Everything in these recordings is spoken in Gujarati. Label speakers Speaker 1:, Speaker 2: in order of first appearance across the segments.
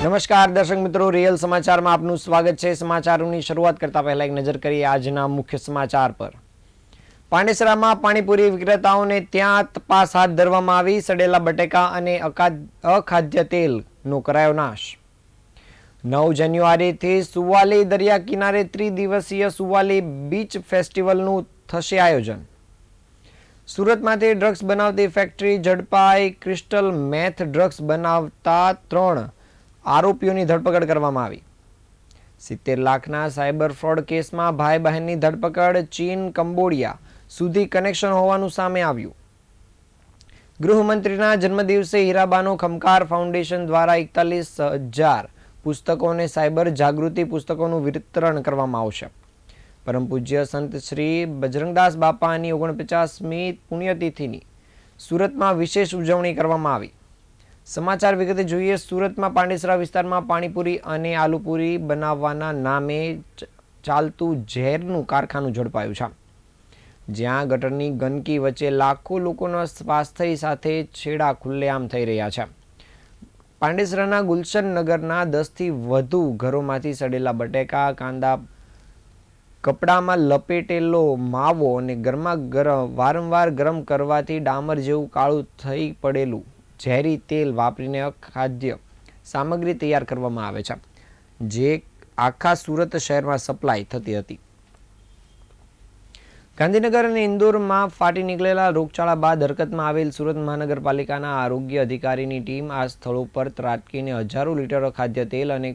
Speaker 1: નમસ્કાર દર્શક મિત્રો, રિયલ સમાચારમાં આપનું સ્વાગત છે। સમાચારોની શરૂઆત કરતા પહેલા એક નજર કરીએ આજના મુખ્ય સમાચાર પર। પાંડેસરામાં પાણીપુરી વિક્રેતાઓને ત્યાં તપાસ હાથ ધરવામાં આવી। સડેલા બટેકા અને અખાદ્ય તેલનો કરાયો નાશ। 9 જાન્યુઆરીથી સુવાલી દરિયા કિનારે ત્રિદિવસીય સુવાલી બીચ ફેસ્ટિવલનું થશે આયોજન। સુરતમાંથી ડ્રગ્સ બનાવતી ફેક્ટરી ઝડપાઈ। ક્રિસ્ટલ મેથ ડ્રગ્સ બનાવતા 3 આરોપીઓની ધરપકડ કરવામાં આવી। 70 લાખના સાયબર ફ્રોડ કેસમાં ભાઈ બહેનની ધરપકડ। ચીન કંબોડિયા સુધી કનેક્શન હોવાનું સામે આવ્યું। ગૃહમંત્રીના જન્મદિવસે હીરાબાનો ખમકાર ફાઉન્ડેશન દ્વારા 41,000 પુસ્તકો અને સાયબર જાગૃતિ પુસ્તકોનું વિતરણ કરવામાં આવશે। પરમ પૂજ્ય સંત શ્રી બજરંગદાસ બાપાની 49મી પુણ્યતિથિની સુરતમાં વિશેષ ઉજવણી કરવામાં આવી। સમાચાર વિગતે જોઈએ। સુરતમાં પાંડેસરા વિસ્તારમાં પાણીપુરી અને આલુપુરી બનાવવાના નામે ચાલતું ઝેરનું કારખાનું ઝડપાયું છે, જ્યાં ગટરની ગંદકી વચ્ચે લાખો લોકોના સ્વાસ્થ્ય સાથે છેડા ખુલ્લેઆમ થઈ રહ્યા છે। પાંડેસરાના ગુલશન નગરના 10થી વધુ ઘરોમાંથી સડેલા બટેકા, કાંદા, કપડામાં લપેટેલો માવો અને વારંવાર ગરમ કરવાથી ડામર જેવું કાળું થઈ પડેલું ઝેરી તેલ વાપરીને અખાદ્ય સામગ્રી તૈયાર કરવામાં આવે છે, જે આખા સુરત શહેરમાં સપ્લાય થતી હતી। ગાંધીનગર અને ઇન્દોરમાં ફાટી નીકળેલા રોગચાળા બાદ હરકતમાં આવેલ સુરત મહાનગરપાલિકાના આરોગ્ય અધિકારીની ટીમ આ સ્થળો પર ત્રાટકીને હજારો લીટર ખાદ્ય તેલ અને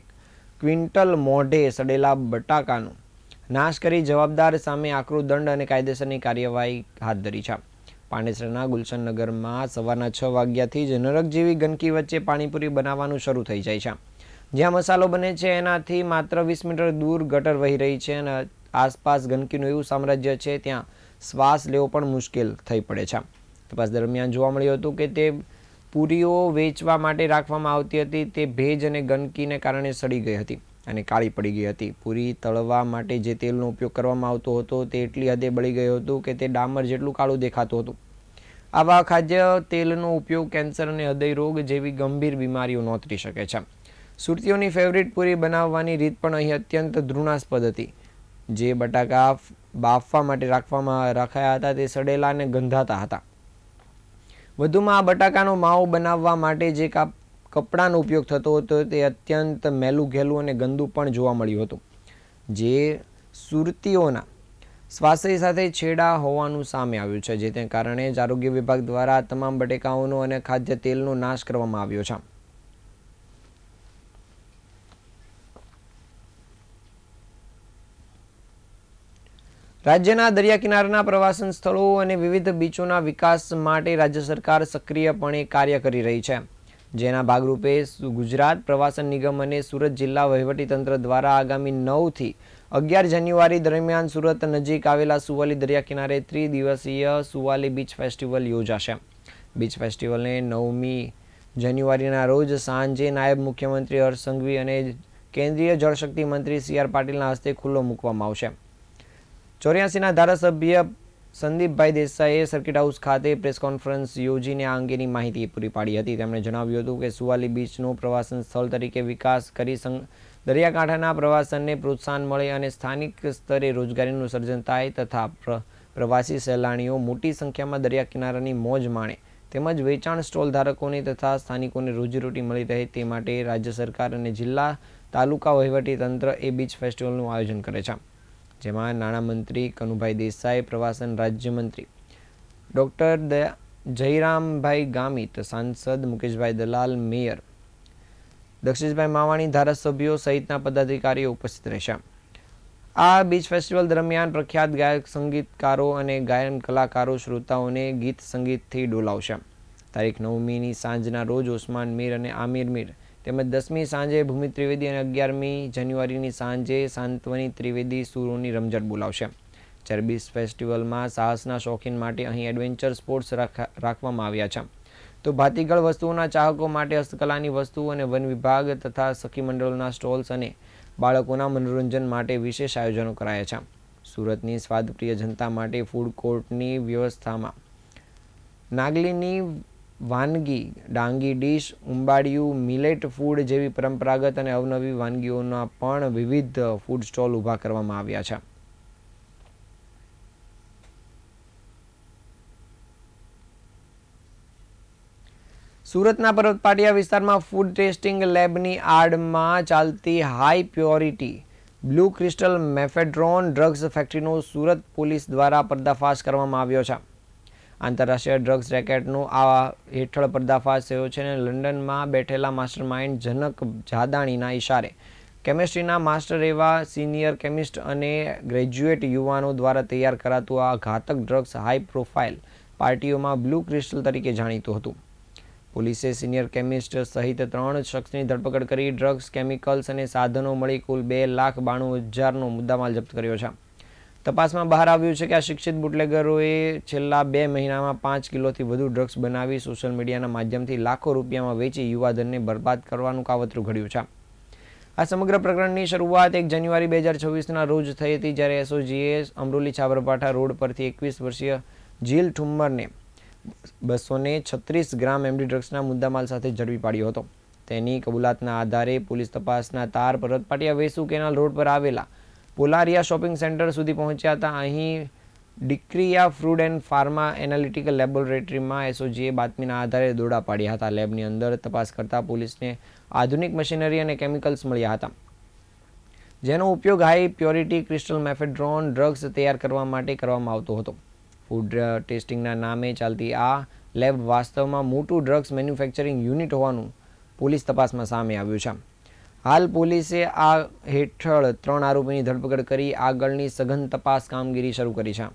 Speaker 1: ક્વિન્ટલ મોઢે સડેલા બટાકાનો નાશ કરી જવાબદાર સામે આકરો દંડ અને કાયદેસરની કાર્યવાહી હાથ ધરી છે। પાંડેસરાના ગુલશન નગરમાં સવારના 6 વાગ્યાથી જ નરક જેવી ગંદકી વચ્ચે પાણીપુરી બનાવવાનું શરૂ થઈ જાય છે। જ્યાં મસાલો બને છે એનાથી માત્ર 20 મીટર દૂર ગટર વહી રહી છે અને આસપાસ ગંદકીનું એવું સામ્રાજ્ય છે ત્યાં શ્વાસ લેવો પણ મુશ્કેલ થઈ પડે છે। તપાસ દરમિયાન જોવા મળ્યું હતું કે તે પૂરીઓ વેચવા માટે રાખવામાં આવતી હતી તે ભેજ અને ગંદકીને કારણે સડી ગઈ હતી અને કાળી પડી ગઈ હતી। પૂરી તળવા માટે જે તેલનો ઉપયોગ કરવામાં આવતો હતો તે એટલી હદે બળી ગયું હતું કે તે ડામર જેટલું કાળું દેખાતું હતું। આવા ખાદ્ય તેલનો ઉપયોગ કેન્સર અને હૃદય રોગ જેવી ગંભીર બીમારીઓ નોતરી શકે છે। સુરતીઓની ફેવરિટ પૂરી બનાવવાની રીત પણ અહીં અત્યંત ઘૃણાસ્પદ હતી। જે બટાકા બાફવા માટે રખાયા હતા તે સડેલા અને ગંધાતા હતા। વધુમાં આ બટાકાનો માવો બનાવવા માટે જે કપડાનો ઉપયોગ થતો હતો તે અત્યંત મેલું ઘેલું અને ગંદુ પણ જોવા મળ્યું હતું, જે સુરતીઓના સ્વાસ્થ્ય સાથે છેડા હોવાનું સામે આવ્યું છે। જે તે કારણે જ આરોગ્ય વિભાગ દ્વારા તમામ બટેકાઓનો અને ખાદ્ય તેલનો નાશ કરવામાં આવ્યો છે। રાજ્યના દરિયા કિનારાના પ્રવાસન સ્થળો અને વિવિધ બીચોના વિકાસ માટે રાજ્ય સરકાર સક્રિયપણે કાર્ય કરી રહી છે। જેના ભાગરૂપે ગુજરાત પ્રવાસન નિગમ અને સુરત જિલ્લા વહીવટીતંત્ર દ્વારા આગામી 9 થી 11 જાન્યુઆરી દરમિયાન સુરત નજીક આવેલા સુવાલી દરિયા કિનારે ત્રિદિવસીય સુવાલી બીચ ફેસ્ટિવલ યોજાશે। બીચ ફેસ્ટિવલને 9મી જાન્યુઆરીના રોજ સાંજે નાયબ મુખ્યમંત્રી હર્ષ સંઘવી અને કેન્દ્રીય જળશક્તિ મંત્રી CR પાટીલના હસ્તે ખુલ્લો મૂકવામાં આવશે। 84ના ધારાસભ્ય સંદીપભાઈ દેસાઈએ સર્કિટ હાઉસ ખાતે પ્રેસ કોન્ફરન્સ યોજીને આ અંગેની માહિતી પૂરી પાડી હતી। તેમણે જણાવ્યું હતું કે સુવાલી બીચનો પ્રવાસન સ્થળ તરીકે વિકાસ કરી દરિયાકાંઠાના પ્રવાસનને પ્રોત્સાહન મળે અને સ્થાનિક સ્તરે રોજગારીનું સર્જન થાય તથા પ્રવાસી સહેલાણીઓ મોટી સંખ્યામાં દરિયા કિનારાની મોજ માણે તેમજ વેચાણ સ્ટોલ ધારકોને તથા સ્થાનિકોને રોજીરોટી મળી રહે તે માટે રાજ્ય સરકાર અને જિલ્લા તાલુકા વહીવટીતંત્ર એ બીચ ફેસ્ટિવલનું આયોજન કરે છે, જેમાં નાણામંત્રી કનુભાઈ દેસાઈ, પ્રવાસન રાજ્યમંત્રી ડૉક્ટર જયરામભાઈ ગામિત, સાંસદ મુકેશભાઈ દલાલ, મેયર દક્ષેશભાઈ માવાણી, ધારાસભ્યો સહિતના પદાધિકારીઓ ઉપસ્થિત રહેશે। આ બીચ ફેસ્ટિવલ દરમિયાન પ્રખ્યાત ગાયક સંગીતકારો અને ગાયન કલાકારો શ્રોતાઓને ગીત સંગીતથી ડોલાવશે। તારીખ 9મીની સાંજના રોજ ઓસમાન મીર અને આમિર મીર તેમજ 10મી સાંજે ભૂમિ ત્રિવેદી અને 11મી જાન્યુઆરીની સાંજે સાંત્વની ત્રિવેદી સુરોની રમઝટ બોલાવશે। જ્યારે બીચ ફેસ્ટિવલમાં સાહસના શોખીન માટે અહીં એડવેન્ચર સ્પોર્ટ્સ રાખવામાં આવ્યા છે, તો ભાતીગળ વસ્તુઓના ચાહકો માટે હસ્તકલાની વસ્તુઓ અને વન વિભાગ તથા સખી મંડળોના સ્ટોલ્સ અને બાળકોના મનોરંજન માટે વિશેષ આયોજનો કરાયા છે। સુરતની સ્વાદપ્રિય જનતા માટે ફૂડ કોર્ટની વ્યવસ્થામાં નાગલીની વાનગી ડાંગી ડીશ, ઉંબાડિયું, મિલેટ ફૂડ જેવી પરંપરાગત અને અવનવી વાનગીઓના પણ વિવિધ ફૂડ સ્ટોલ ઊભા કરવામાં આવ્યા છે. સુરતના પર્વતપાટિયા વિસ્તારમાં ફૂડ ટેસ્ટિંગ લેબની આડમાં ચાલતી high purity blue crystal mephedrone drugs ફેક્ટરીનો સુરત પોલીસ દ્વારા પર્દાફાશ કરવામાં આવ્યો છે. આંતરરાષ્ટ્રીય ડ્રગ્સ રેકેટનો આ હેઠળ પર્દાફાશ થયો છે અને લંડનમાં બેઠેલા માસ્ટરમાઇન્ડ જનક જાદાણીના ઇશારે કેમિસ્ટ્રીના માસ્ટર એવા સિનિયર કેમિસ્ટ અને ગ્રેજ્યુએટ યુવાનો દ્વારા તૈયાર કરાતું આ ઘાતક ડ્રગ્સ હાઈ પ્રોફાઇલ પાર્ટીઓમાં બ્લુ ક્રિસ્ટલ તરીકે જાણીતું હતું. પોલીસે સિનિયર કેમિસ્ટ સહિત 3 શખ્સની ધરપકડ કરી ડ્રગ્સ, કેમિકલ્સ અને સાધનો મળી કુલ 2,92,000નો મુદ્દામાલ જપ્ત કર્યો છે. તપાસમાં બહાર આવ્યું છે કે આ શિક્ષિત બુટલેગરોએ છેલ્લા 2 મહિનામાં 5 કિલોથી વધુ ડ્રગ્સ બનાવી સોશિયલ મીડિયાના માધ્યમથી લાખો રૂપિયામાં વેચી યુવાધનને બરબાદ કરવાનું કાવતરું ઘડ્યું છે. આ સમગ્ર પ્રકરણની શરૂઆત 1 જાન્યુઆરી 2024ના રોજ થઈ હતી, જ્યારે એસઓજીએ અમરોલી છાબરપાઠા રોડ પરથી 21 વર્ષીય જીલ ઠુમ્મરને 236 ગ્રામ એમડી ડ્રગ્સના મુદ્દામાલ સાથે ઝડપી પાડ્યો હતો. તેની કબૂલાતના આધારે પોલીસ તપાસના તાર પર્વતપાટિયા વેસુ કેનાલ રોડ પર આવેલા પોલારિયા શોપિંગ સેન્ટર સુધી પહોંચ્યા હતા. અહીં ડિક્રિયા ફૂડ એન્ડ ફાર્મા એનાલિટિકલ લેબોરેટરીમાં એસઓજીએ બાતમીના આધારે દોડા પાડ્યા હતા. લેબની અંદર તપાસ કરતા પોલીસને આધુનિક મશીનરી અને કેમિકલ્સ મળ્યા હતા, જેનો ઉપયોગ high purity crystal mephedrone drugs તૈયાર કરવા માટે કરવામાં આવતો હતો. ફૂડ ટેસ્ટિંગના નામે ચાલતી આ લેબ વાસ્તવમાં મોટું ડ્રગ્સ મેન્યુફેક્ચરિંગ યુનિટ હોવાનું પોલીસ તપાસમાં સામે આવ્યું છે. હાલ પોલીસે આ હેઠળ 3 આરોપીની ધરપકડ કરી આગળની સઘન તપાસ કામગીરી શરૂ કરી છે.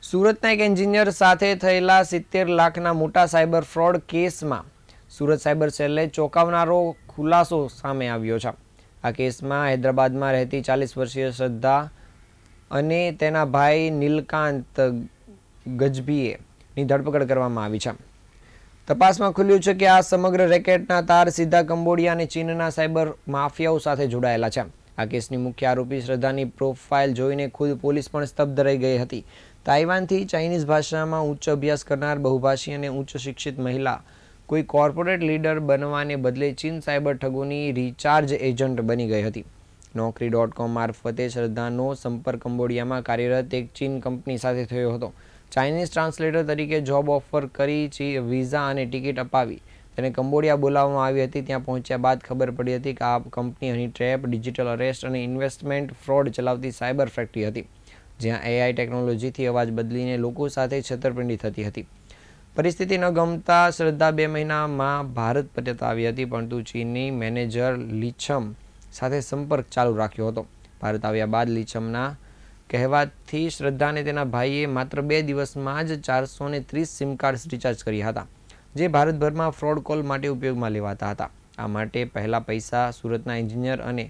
Speaker 1: સુરતના એક એન્જિનિયર સાથે થયેલા 70 લાખના મોટા સાયબર ફ્રોડ કેસમાં સુરત સાયબર સેલે ચોંકાવનારો ખુલાસો સામે આવ્યો છે. આ કેસમાં હૈદરાબાદમાં રહેતી 40 વર્ષીય શ્રદ્ધા અને તેના ભાઈ નીલકાંત ગજભીએની ધરપકડ કરવામાં આવી છે. તપાસમાં ખુલ્યું છે કે આ સમગ્ર રેકેટના તાર સીધા કંબોડિયા અને ચીનના સાયબર માફિયાઓ સાથે જોડાયેલા છે. આ કેસની મુખ્ય આરોપી શ્રદ્ધાની પ્રોફાઇલ જોઈને ખુદ પોલીસ પણ સ્તબ્ધ રહી ગઈ હતી. તાઇવાનથી ચાઇનીઝ ભાષામાં ઉચ્ચ અભ્યાસ કરનાર બહુભાષી અને ઉચ્ચ શિક્ષિત મહિલા કોઈ કોર્પોરેટ લીડર બનવાને બદલે ચીન સાયબર ઠગોની રિચાર્જ એજન્ટ બની ગઈ હતી. નોકરી.com મારફતે શ્રદ્ધાનો સંપર્ક કંબોડિયામાં કાર્યરત એક ચીન કંપની સાથે થયો હતો. ચાઇનીઝ ટ્રાન્સલેટર તરીકે જોબ ઓફર કરી વિઝા અને ટિકિટ અપાવી તેને કંબોડિયા બોલાવવામાં આવી હતી. ત્યાં પહોંચ્યા બાદ ખબર પડી હતી કે આ કંપની હની ટ્રેપ, ડિજિટલ અરેસ્ટ અને ઇન્વેસ્ટમેન્ટ ફ્રોડ ચલાવતી સાયબર ફેક્ટરી હતી, જ્યાં AI ટેકનોલોજીથી અવાજ બદલીને લોકો સાથે છેતરપિંડી થતી હતી. પરિસ્થિતિ ન ગમતા શ્રદ્ધા 2 મહિનામાં ભારત પરત આવી હતી, પરંતુ ચીની મેનેજર લીછમ સાથે સંપર્ક ચાલુ રાખ્યો હતો. ભારત આવ્યા બાદ લીછમના કહેવાથી શ્રદ્ધાને તેના ભાઈએ માત્ર 2 દિવસમાં જ 430 સિમ કાર્ડ્સ રિચાર્જ કર્યા હતા, જે ભારતભરમાં ફ્રોડ કોલ માટે ઉપયોગમાં લેવાતા હતા. આ માટે પહેલા પૈસા સુરતના એન્જિનિયર અને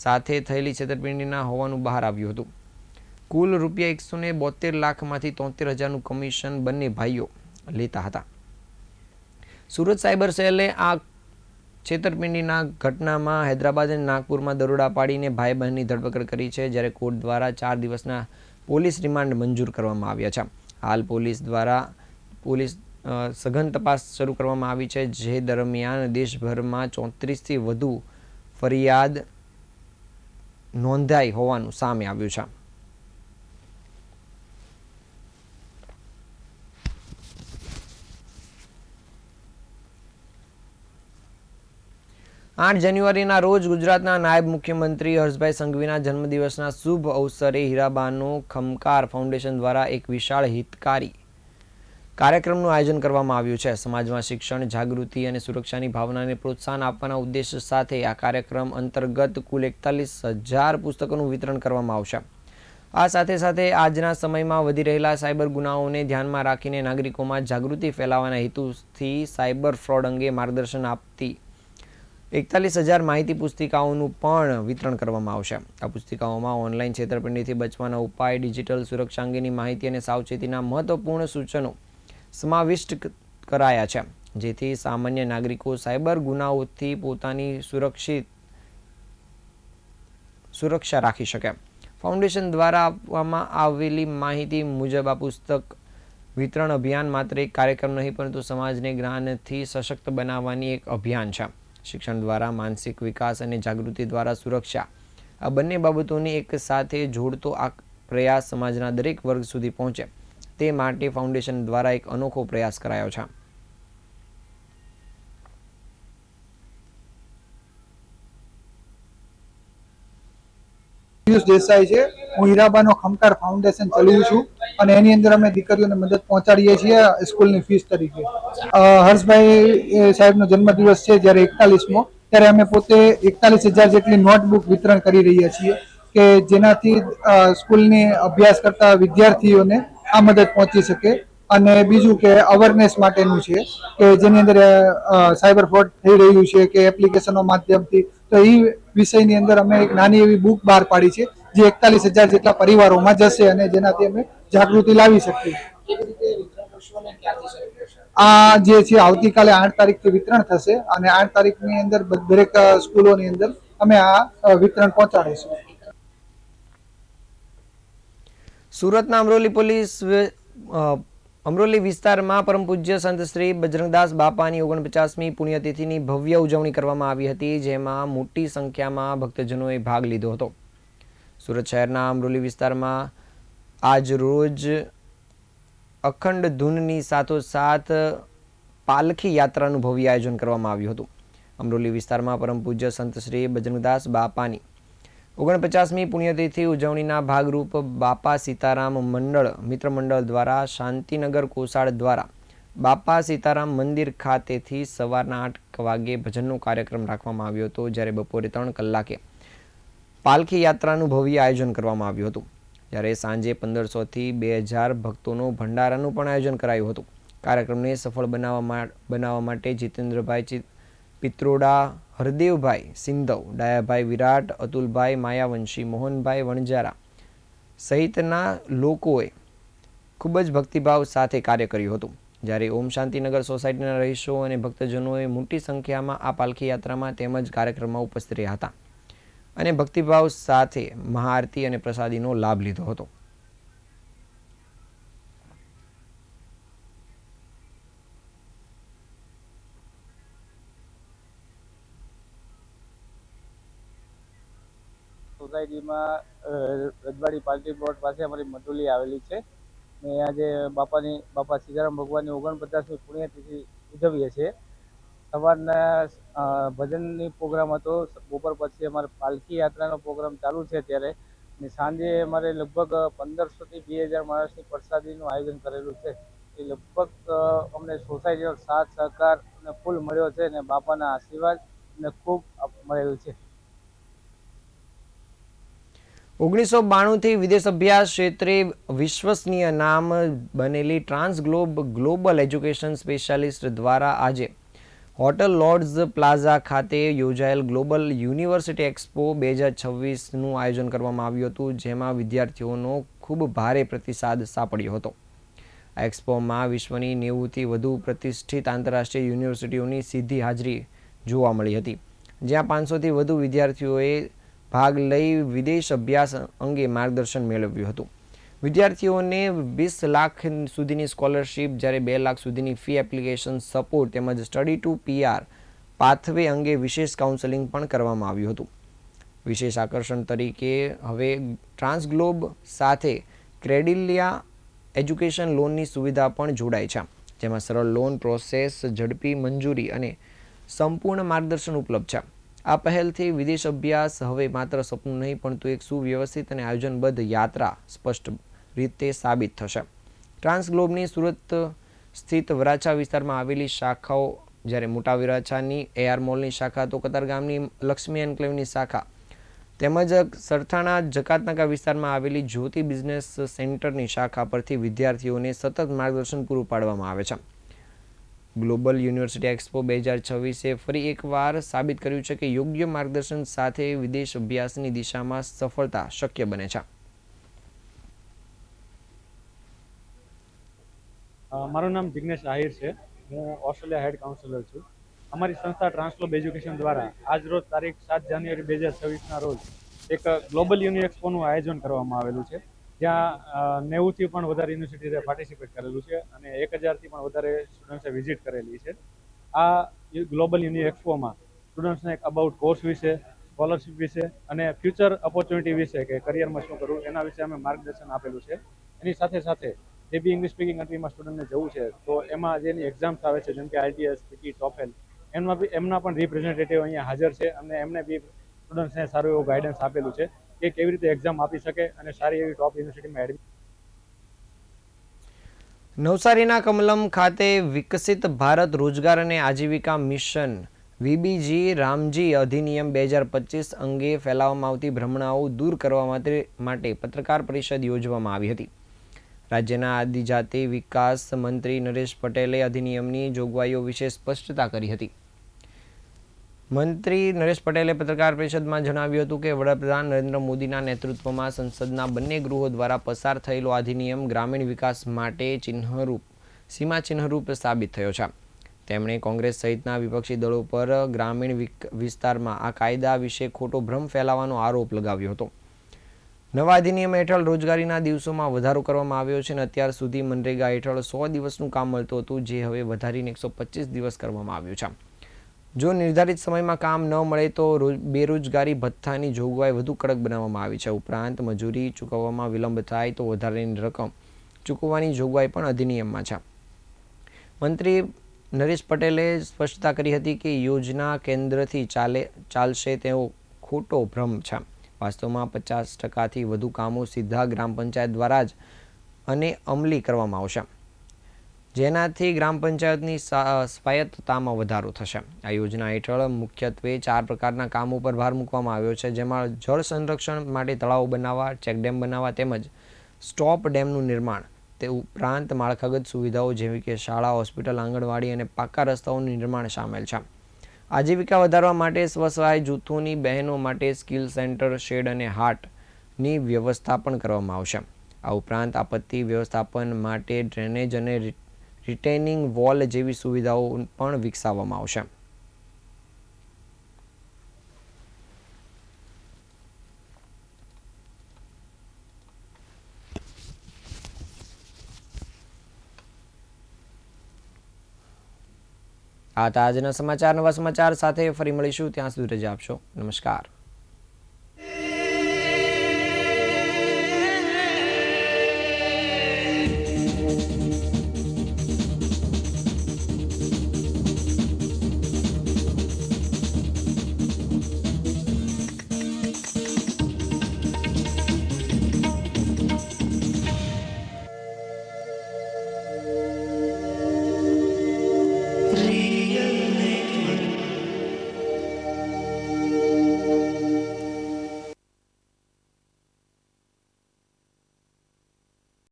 Speaker 1: સાથે થયેલી છેતરપિંડીના હોવાનું બહાર આવ્યું હતું. કુલ રૂપિયા 172 લાખમાંથી 73,000નું કમિશન બંને ભાઈઓ લેતા હતા. સુરત સાયબર સેલે આ છેતરપિંડીના ઘટનામાં હૈદરાબાદ અને નાગપુરમાં દરોડા પાડીને ભાઈ બહેનની ધરપકડ કરી છે, જ્યારે કોર્ટ દ્વારા 4 દિવસના પોલીસ રિમાન્ડ મંજૂર કરવામાં આવ્યા છે. હાલ પોલીસ દ્વારા સઘન તપાસ શરૂ કરવામાં આવી છે, જે દરમિયાન દેશભરમાં 34થી વધુ ફરિયાદ નોંધાઈ હોવાનું સામે આવ્યું છે. 8 જાન્યુઆરીના રોજ ગુજરાતના નાયબ મુખ્યમંત્રી હર્ષભાઈ સંઘવીના જન્મદિવસના શુભ અવસરે હીરાબાનો ખમકાર ફાઉન્ડેશન દ્વારા એક વિશાળ હિતકારી કાર્યક્રમનું આયોજન કરવામાં આવ્યું છે. સમાજમાં શિક્ષણ, જાગૃતિ અને સુરક્ષાની ભાવનાને પ્રોત્સાહન આપવાના ઉદ્દેશ સાથે આ કાર્યક્રમ અંતર્ગત કુલ 41,000 પુસ્તકોનું વિતરણ કરવામાં આવશે. આ સાથે સાથે આજના સમયમાં વધી રહેલા સાયબર ગુનાઓને ધ્યાનમાં રાખીને નાગરિકોમાં જાગૃતિ ફેલાવવાના હેતુથી સાયબર ફ્રોડ અંગે માર્ગદર્શન આપતી 41,000 માહિતી પુસ્તિકાઓનું પણ વિતરણ કરવામાં આવશે. આ પુસ્તિકાઓમાં ઓનલાઈન છેતરપિંડીથી બચવાના ઉપાય, ડિજિટલ સુરક્ષા અંગેની માહિતી અને સાવચેતીના મહત્વપૂર્ણ સૂચનો સમાવિષ્ટ કરાયા છે, જેથી સામાન્ય નાગરિકો સાયબર ગુનાઓથી પોતાની સુરક્ષિત સુરક્ષા રાખી શકે. ફાઉન્ડેશન દ્વારા આપવામાં આવેલી માહિતી મુજબ આ પુસ્તક વિતરણ અભિયાન માત્ર એક કાર્યક્રમ નહીં પરંતુ સમાજને જ્ઞાનથી સશક્ત બનાવવાની એક અભિયાન છે. શિક્ષણ દ્વારા માનસિક વિકાસ અને જાગૃતિ દ્વારા સુરક્ષા, આ બંને બાબતોને એક સાથે જોડતો આ પ્રયાસ સમાજના દરેક વર્ગ સુધી પહોંચે તે માટે ફાઉન્ડેશન દ્વારા એક અનોખો પ્રયાસ કરાયો છે.
Speaker 2: પિયુષ દેસાઈ છે. હું હીરાબાનો ખમકાર ફાઉન્ડેશન ચલાવું છું અને એની અંદર અમે દીકરીઓને મદદ પહોંચાડીએ છીએ સ્કૂલની ફીસ તરીકે. હર્ષભાઈ સાહેબનો જન્મદિવસ છે જ્યારે 41મો, ત્યારે અમે પોતે 41,000 જેટલી નોટબુક વિતરણ કરી રહ્યા છીએ કે જેનાથી સ્કૂલની અભ્યાસ કરતા વિદ્યાર્થીઓને આ મદદ પહોંચી શકે. અને બીજું કે અવેરનેસ માટેનું છે કે જેની અંદર સાયબર ફ્રોડ થઈ રહ્યું છે કે એપ્લિકેશનો માધ્યમથી, તો એ વિષયની અંદર અમે એક નાની એવી બુક બહાર પાડી છે જે 41,000 જેટલા પરિવારોમાં જશે અને જેનાથી અમે જાગૃતિ લાવી શકીએ. આ જે છે આવતીકાલે 8 તારીખથી વિતરણ થશે અને 8 તારીખની અંદર દરેક સ્કૂલોની અંદર અમે આ વિતરણ પહોંચાડીશું.
Speaker 1: સુરતના અમરોલી વિસ્તારમાં પરમ પૂજ્ય સંત શ્રી બજરંગદાસ બાપાની 49મી પુણ્યતિથિની ભવ્ય ઉજવણી કરવામાં આવી હતી, જેમાં મોટી સંખ્યામાં ભક્તજનોએ ભાગ લીધો હતો. સુરત શહેરના અમરોલી વિસ્તારમાં આજ રોજ અખંડ ધૂનની સાથોસાથ પાલખી યાત્રાનું ભવ્ય આયોજન કરવામાં આવ્યું હતું. અમરોલી વિસ્તારમાં પરમ પૂજ્ય સંત શ્રી બજરંગદાસ બાપાની 49મી પુણ્યતિથિ ઉજવણીના ભાગરૂપ બાપા સીતારામ મંડળ મિત્ર મંડળ દ્વારા શાંતિનગર કોસાડ દ્વારા બાપા સીતારામ મંદિર ખાતેથી સવારના 8 વાગે ભજનનો કાર્યક્રમ રાખવામાં આવ્યો હતો, જ્યારે બપોરે 3 કલાકે પાલખી યાત્રાનું ભવ્ય આયોજન કરવામાં આવ્યું હતું. જ્યારે સાંજે 1500થી 2000 ભક્તોનો ભંડારાનું પણ આયોજન કરાયું હતું. કાર્યક્રમને સફળ બનાવવા માટે જીતેન્દ્રભાઈ પિત્રોડા, હરદેવભાઈ સિંધવ, ડાયાભાઈ વિરાટ, અતુલભાઈ માયાવંશી, મોહનભાઈ વણજારા સહિતના લોકોએ ખૂબ જ ભક્તિભાવ સાથે કાર્ય કર્યું હતું. જ્યારે ઓમ શાંતિનગર સોસાયટીના રહીશો અને ભક્તજનોએ મોટી સંખ્યામાં આ પાલખી યાત્રામાં તેમજ કાર્યક્રમમાં ઉપસ્થિત રહ્યા હતા અને ભક્તિભાવ સાથે મહાઆરતી અને પ્રસાદીનો લાભ લીધો હતો.
Speaker 3: સોસાયટીમાં રજવાડી પાર્ટી પ્લોટ પાસે અમારી મટુલી આવેલી છે ને આજે બાપા સીતારામ ભગવાનની 49મી પુણ્યતિથિ ઉજવીએ છીએ. સવારના ભજનની પ્રોગ્રામ હતો, બપોર પછી અમારે પાલખી યાત્રાનો પ્રોગ્રામ ચાલુ છે અત્યારે, ને સાંજે અમારે લગભગ 1500થી 2000 માણસની પ્રસાદીનું આયોજન કરેલું છે. એ લગભગ અમને સોસાયટીનો સાથ સહકાર અને ફૂલ મળ્યો છે અને બાપાના આશીર્વાદ ને ખૂબ મળેલું છે.
Speaker 1: 1992થી વિદેશ અભ્યાસ ક્ષેત્રે વિશ્વસનીય નામ બનેલી ગ્લોબલ એજ્યુકેશન સ્પેશિયાલિસ્ટ દ્વારા આજે હોટલ લોર્ડ્સ પ્લાઝા ખાતે યોજાયેલ ગ્લોબલ યુનિવર્સિટી એક્સપો 2026નું આયોજન કરવામાં આવ્યું હતું, જેમાં વિદ્યાર્થીઓનો ખૂબ ભારે પ્રતિસાદ સાંપડ્યો હતો. આ એક્સપોમાં વિશ્વની 90થી વધુ પ્રતિષ્ઠિત આંતરરાષ્ટ્રીય યુનિવર્સિટીઓની સીધી હાજરી જોવા મળી હતી, જ્યાં 500થી વધુ વિદ્યાર્થીઓએ ભાગ લઈ વિદેશ અભ્યાસ અંગે માર્ગદર્શન મેળવ્યું હતું. વિદ્યાર્થીઓને 20 લાખ સુધીની સ્કોલરશીપ, જ્યારે 2 લાખ સુધીની ફી એપ્લિકેશન સપોર્ટ તેમજ સ્ટડી ટુ PR પાથવે અંગે વિશેષ કાઉન્સેલિંગ પણ કરવામાં આવ્યું હતું. વિશેષ આકર્ષણ તરીકે હવે ટ્રાન્સગ્લોબ સાથે ક્રેડિલિયા એજ્યુકેશન લોનની સુવિધા પણ જોડાય છે, જેમાં સરળ લોન પ્રોસેસ, ઝડપી મંજૂરી અને સંપૂર્ણ માર્ગદર્શન ઉપલબ્ધ છે. આ પહેલથી વિદેશ અભ્યાસ હવે માત્ર સપનું નહીં પરંતુ એક સુવ્યવસ્થિત અને આયોજનબદ્ધ યાત્રા સ્પષ્ટ રીતે સાબિત થશે. ટ્રાન્સગ્લોબની સુરત સ્થિત વરાછા વિસ્તારમાં આવેલી શાખાઓ, જ્યારે મોટા વરાછાની AR મોલની શાખા, તો કતારગામની લક્ષ્મી એન્કલેવની શાખા તેમજ સરથાણા જકાતનાકા વિસ્તારમાં આવેલી જ્યોતિ બિઝનેસ સેન્ટરની શાખા પરથી વિદ્યાર્થીઓને સતત માર્ગદર્શન પૂરું પાડવામાં આવે છે. ગ્લોબલ યુનિવર્સિટી એક્સપો 2026એ ફરી એકવાર સાબિત કર્યું છે કે યોગ્ય માર્ગદર્શન સાથે વિદેશ અભ્યાસની દિશામાં સફળતા શક્ય બને છે.
Speaker 4: મારું નામ જિગ્નેશ આહિર છે. હું ઓસ્ટ્રેલિયા હેડ કાઉન્સિલર છું. અમારી સંસ્થા ટ્રાન્સગ્લોબ એજ્યુકેશન દ્વારા આજ રોજ તારીખ 7 જાન્યુઆરી 2026ના રોજ એક ગ્લોબલ યુનિ એક્સપોનું આયોજન કરવામાં આવેલું છે, જ્યાં 90થી પણ વધારે યુનિવર્સિટીએ પાર્ટિસિપેટ કરેલું છે અને 1000થી પણ વધારે સ્ટુડન્ટ્સે વિઝિટ કરેલી છે. આ ગ્લોબલ યુનિ એક્સપોમાં સ્ટુડન્ટ્સને એક અબાઉટ કોર્સ વિશે, સ્કોલરશિપ વિશે અને ફ્યુચર ઓપોર્ચ્યુનિટી વિશે કે કરિયરમાં શું કરવું એના વિશે અમે માર્ગદર્શન આપેલું છે. એની સાથે સાથે જે બી ઇંગ્લિશ સ્પીકિંગ કન્ટ્રીમાં સ્ટુડન્ટને જવું છે તો એમાં જેની એક્ઝામ્સ આવે છે, જેમ કે IELTS, PTE, TOEFL, એમના પણ રિપ્રેઝેન્ટેટિવ અહીંયા હાજર છે અને એમને બી સ્ટુડન્ટ્સને સારું એવું ગાઈડન્સ આપેલું છે કે કેવી રીતે એક્ઝામ આપી શકે અને સારી એવી ટોપ યુનિવર્સિટીમાં એડમિશન.
Speaker 1: નવસારીના કમલમ ખાતે વિકસિત ભારત રોજગાર અને આજીવિકા મિશન VBG રામજી અધિનિયમ 2025 અંગે ફેલાવવામાં આવતી ભ્રમણાઓ દૂર કરવા માટે પત્રકાર પરિષદ યોજવામાં આવી હતી. રાજ્યના આદિજાતિ વિકાસ મંત્રી નરેશ પટેલે અધિનિયમની જોગવાઈઓ વિશે સ્પષ્ટતા કરી હતી. મંત્રી નરેશ પટેલે પત્રકાર પરિષદમાં જણાવ્યું હતું કે વડાપ્રધાન નરેન્દ્ર મોદીના નેતૃત્વમાં સંસદના બંને ગૃહો દ્વારા પસાર થયેલો અધિનિયમ ગ્રામીણ વિકાસ માટે સીમાચિહ્નરૂપ સાબિત થયો છે. તેમણે કોંગ્રેસ સહિતના વિપક્ષી દળો પર ગ્રામીણ વિસ્તારમાં આ કાયદા વિશે ખોટો ભ્રમ ફેલાવવાનો આરોપ લગાવ્યો હતો. નવા અધિનિયમ હેઠળ રોજગારીના દિવસોમાં વધારો કરવામાં આવ્યો છે અને અત્યાર સુધી મનરેગા હેઠળ 100 દિવસનું કામ મળતું હતું, જે હવે વધારીને 125 દિવસ કરવામાં આવ્યું છે. જો નિર્ધારિત સમયમાં કામ ન મળે તો બેરોજગારી ભથ્થાની જોગવાઈ વધુ કડક બનાવવામાં આવી છે. ઉપરાંત મજૂરી ચૂકવવામાં વિલંબ થાય તો વધારાની રકમ ચૂકવવાની જોગવાઈ પણ અધિનિયમમાં છે. મંત્રી નરેશ પટેલે સ્પષ્ટતા કરી હતી કે યોજના કેન્દ્રથી ચાલશે તેવો ખોટો ભ્રમ છે. વાસ્તવમાં 50%થી વધુ કામો સીધા ગ્રામ પંચાયત દ્વારા જ અને અમલી કરવામાં આવશે, જેનાથી ગ્રામ પંચાયતની સ્વાયત્તતામાં વધારો થશે. આ યોજના હેઠળ મુખ્યત્વે 4 પ્રકારના કામો પર ભાર મૂકવામાં આવ્યો છે, જેમાં જળ સંરક્ષણ માટે તળાવો બનાવવા, ચેકડેમ બનાવવા તેમજ સ્ટોપ ડેમનું નિર્માણ. તે ઉપરાંત માળખાગત સુવિધાઓ જેવી કે શાળા, હોસ્પિટલ, આંગણવાડી અને પાકા રસ્તાઓનું નિર્માણ સામેલ છે. આજીવિકા વધારવા માટે સ્વસહાય જૂથોની બહેનો માટે સ્કિલ સેન્ટર, શેડ અને હાટની વ્યવસ્થા પણ કરવામાં આવશે. આ ઉપરાંત આપત્તિ વ્યવસ્થાપન માટે ડ્રેનેજ અને રિટેનિંગ વોલ જેવી સુવિધાઓ પણ વિકસાવવામાં આવશે. આ હતા આજના સમાચાર. નવા સમાચાર સાથે ફરી મળીશું. ત્યાં સુધી રજા આપશો. નમસ્કાર.